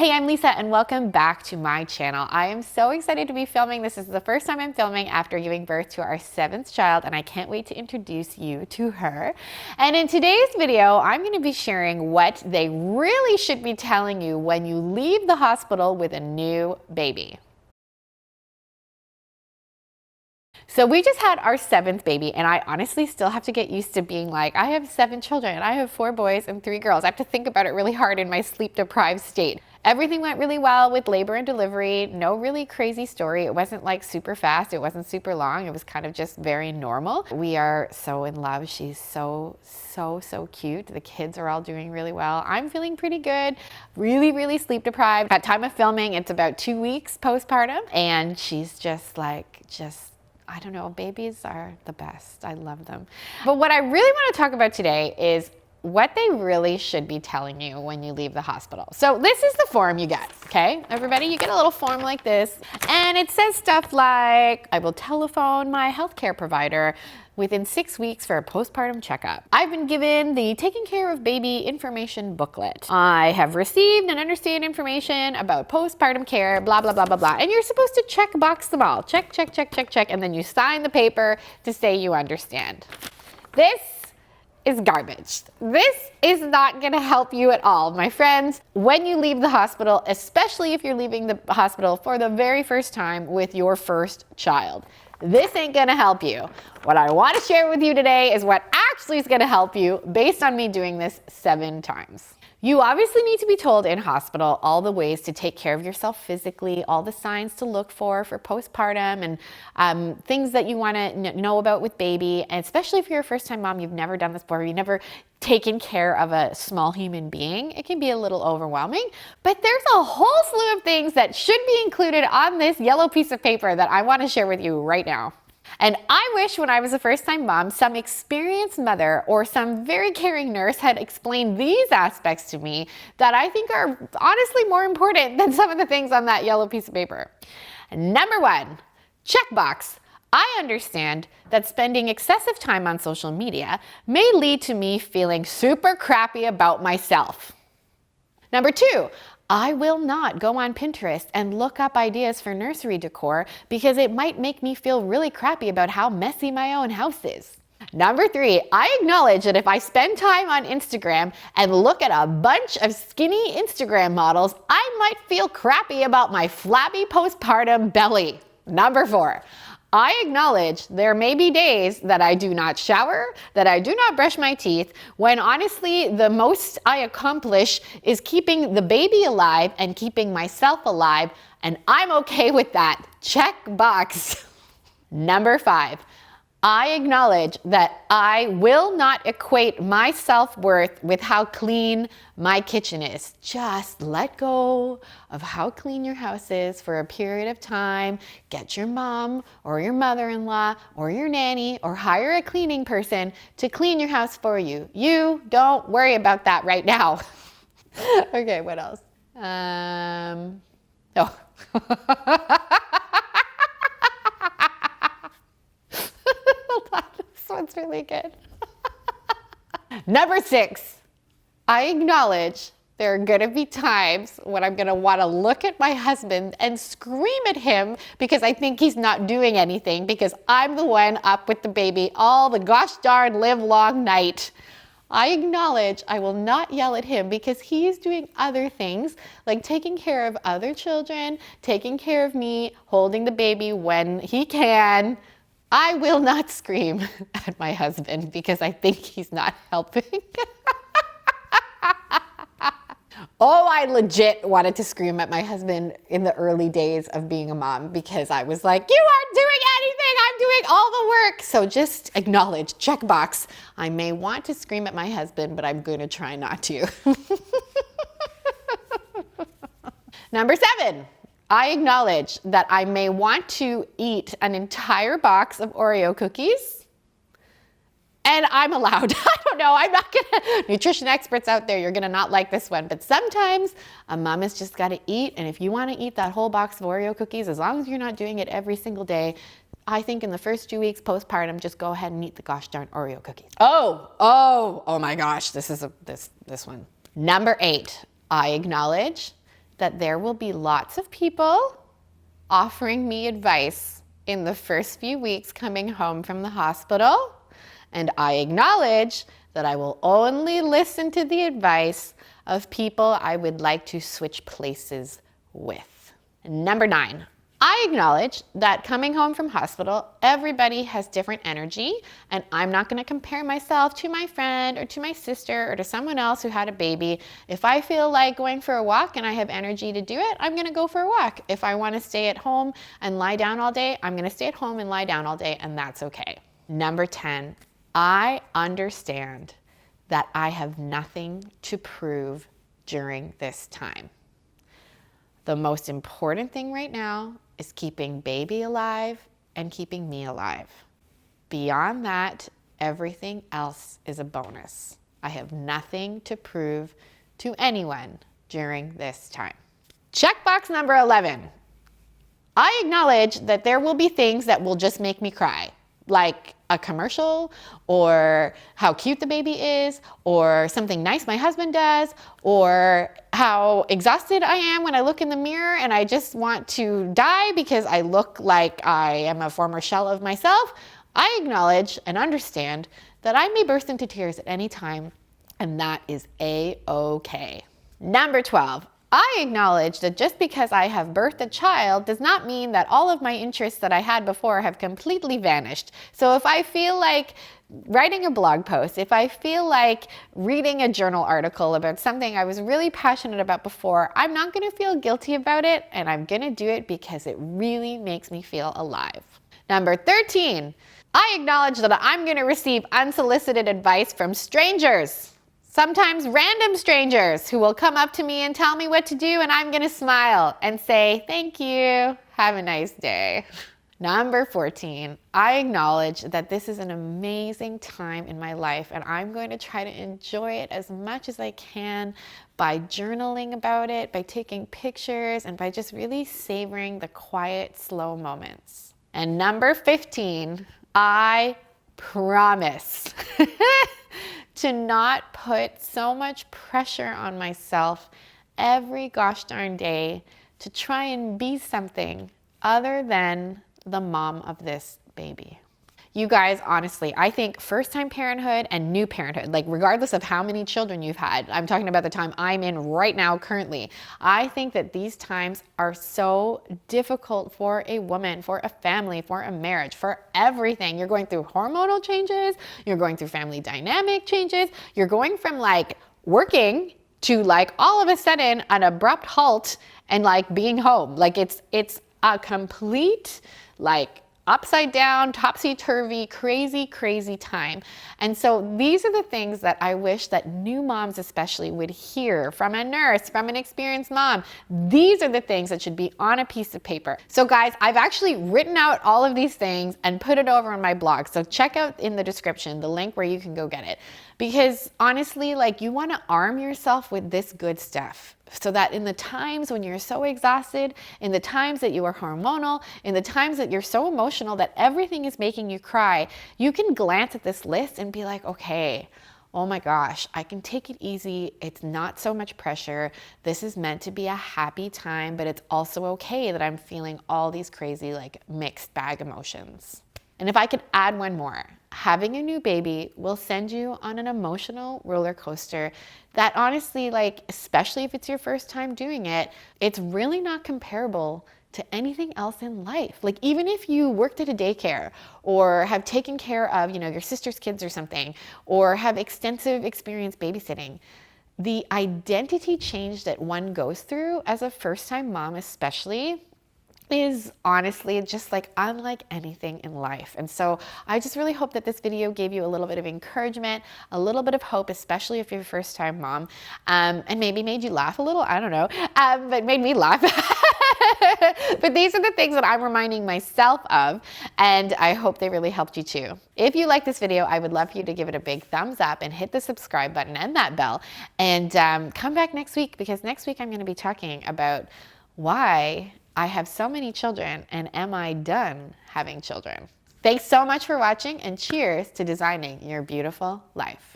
Hey, I'm Lisa and welcome back to my channel. I am so excited to be filming. This is the first time I'm filming after giving birth to our 7th child, and I can't wait to introduce you to her. And in today's video, I'm going to be sharing what they really should be telling you when you leave the hospital with a new baby. So we just had our 7th baby, and I honestly still have to get used to being like, I have 7 children. I have 4 boys and 3 girls. I have to think about it really hard in my sleep-deprived state. Everything went really well with labor and delivery. No really crazy story. It wasn't like super fast. It wasn't super long. It was kind of just very normal. We are so in love. She's so cute. The kids are all doing really well. I'm feeling pretty good. Really sleep deprived. At time of filming, it's about 2 weeks postpartum, and she's just I don't know, babies are the best. I love them. But what I really want to talk about today is what they really should be telling you when you leave the hospital. So this is the form you get, okay? Everybody, you get a little form like this, and it says stuff like, I will telephone my healthcare provider within 6 weeks for a postpartum checkup. I've been given the Taking Care of Baby information booklet. I have received and understand information about postpartum care, blah, blah, blah, blah, blah. And you're supposed to check box them all. Check, and then you sign the paper to say you understand. This is garbage. This is not gonna help you at all, my friends. When you leave the hospital, especially if you're leaving the hospital for the very first time with your first child, this ain't gonna help you. What I want to share with you today is what actually is gonna help you based on me doing this 7 times. You obviously need to be told in hospital all the ways to take care of yourself physically, all the signs to look for postpartum, and things that you want to know about with baby. And especially if you're a first-time mom, you've never done this before, you've never taken care of a small human being, it can be a little overwhelming. But there's a whole slew of things that should be included on this yellow piece of paper that I want to share with you right now. And I wish when I was a first-time mom, some experienced mother or some very caring nurse had explained these aspects to me that I think are honestly more important than some of the things on that yellow piece of paper. Number 1, checkbox. I understand that spending excessive time on social media may lead to me feeling super crappy about myself. Number 2, I will not go on Pinterest and look up ideas for nursery decor because it might make me feel really crappy about how messy my own house is. Number 3, I acknowledge that if I spend time on Instagram and look at a bunch of skinny Instagram models, I might feel crappy about my flabby postpartum belly. Number 4, I acknowledge there may be days that I do not shower, that I do not brush my teeth, when honestly the most I accomplish is keeping the baby alive and keeping myself alive, and I'm okay with that. Check box. Number 5, I acknowledge that I will not equate my self-worth with how clean my kitchen is. Just let go of how clean your house is for a period of time. Get your mom or your mother-in-law or your nanny or hire a cleaning person to clean your house for you. You don't worry about that right now. Okay, what else? Oh. This one's really good. Number 6, I acknowledge there are gonna be times when I'm gonna wanna look at my husband and scream at him because I think he's not doing anything because I'm the one up with the baby all the gosh darn live long night. I acknowledge I will not yell at him because he is doing other things like taking care of other children, taking care of me, holding the baby when he can. I will not scream at my husband because I think he's not helping. Oh, I legit wanted to scream at my husband in the early days of being a mom because I was like, you aren't doing anything, I'm doing all the work. So just acknowledge, checkbox. I may want to scream at my husband, but I'm gonna try not to. Number 7. I acknowledge that I may want to eat an entire box of Oreo cookies, and I'm allowed. I don't know, I'm not gonna, nutrition experts out there, you're gonna not like this one, but sometimes a mom has just gotta eat, and if you wanna eat that whole box of Oreo cookies, as long as you're not doing it every single day, I think in the first 2 weeks postpartum, just go ahead and eat the gosh darn Oreo cookies. Oh my gosh, this one. Number 8, I acknowledge that there will be lots of people offering me advice in the first few weeks coming home from the hospital, and I acknowledge that I will only listen to the advice of people I would like to switch places with. Number 9, I acknowledge that coming home from hospital, everybody has different energy, and I'm not going to compare myself to my friend or to my sister or to someone else who had a baby. If I feel like going for a walk and I have energy to do it, I'm going to go for a walk. If I want to stay at home and lie down all day, I'm going to stay at home and lie down all day, and that's okay. Number 10, I understand that I have nothing to prove during this time. The most important thing right now is keeping baby alive and keeping me alive. Beyond that, everything else is a bonus. I have nothing to prove to anyone during this time. Checkbox number 11. I acknowledge that there will be things that will just make me cry, like a commercial, or how cute the baby is, or something nice my husband does, or how exhausted I am when I look in the mirror and I just want to die because I look like I am a former shell of myself. I acknowledge and understand that I may burst into tears at any time, and that is a-okay. Number 12. I acknowledge that just because I have birthed a child does not mean that all of my interests that I had before have completely vanished. So if I feel like writing a blog post, if I feel like reading a journal article about something I was really passionate about before, I'm not going to feel guilty about it, and I'm going to do it because it really makes me feel alive. Number 13, I acknowledge that I'm going to receive unsolicited advice from strangers. Sometimes random strangers who will come up to me and tell me what to do, and I'm going to smile and say, thank you, have a nice day. Number 14, I acknowledge that this is an amazing time in my life, and I'm going to try to enjoy it as much as I can by journaling about it, by taking pictures, and by just really savoring the quiet, slow moments. And number 15, I promise to not put so much pressure on myself every gosh darn day to try and be something other than the mom of this baby. You guys, honestly, I think first-time parenthood and new parenthood, like regardless of how many children you've had, I'm talking about the time I'm in right now currently, I think that these times are so difficult for a woman, for a family, for a marriage, for everything. You're going through hormonal changes, you're going through family dynamic changes, you're going from like working to like all of a sudden an abrupt halt and like being home. Like it's a complete like upside down, topsy-turvy, crazy, crazy time. And so these are the things that I wish that new moms especially would hear from a nurse, from an experienced mom. These are the things that should be on a piece of paper. So guys, I've actually written out all of these things and put it over on my blog. So check out in the description the link where you can go get it. Because honestly, like you want to arm yourself with this good stuff, so that in the times when you're so exhausted, in the times that you are hormonal, in the times that you're so emotional that everything is making you cry, you can glance at this list and be like, okay, oh my gosh, I can take it easy. It's not so much pressure. This is meant to be a happy time, but it's also okay that I'm feeling all these crazy like mixed bag emotions. And if I could add one more, having a new baby will send you on an emotional roller coaster that honestly, like, especially if it's your first time doing it, it's really not comparable to anything else in life. Like even if you worked at a daycare or have taken care of, your sister's kids or something, or have extensive experience babysitting, the identity change that one goes through as a first-time mom especially is honestly just like unlike anything in life. And so I just really hope that this video gave you a little bit of encouragement, a little bit of hope, especially if you're a first-time mom, and maybe made you laugh a little, I don't know, but made me laugh. But these are the things that I'm reminding myself of, and I hope they really helped you too. If you like this video, I would love for you to give it a big thumbs up and hit the subscribe button and that bell, and come back next week, because next week I'm going to be talking about why I have so many children, and am I done having children? Thanks so much for watching, and cheers to designing your beautiful life.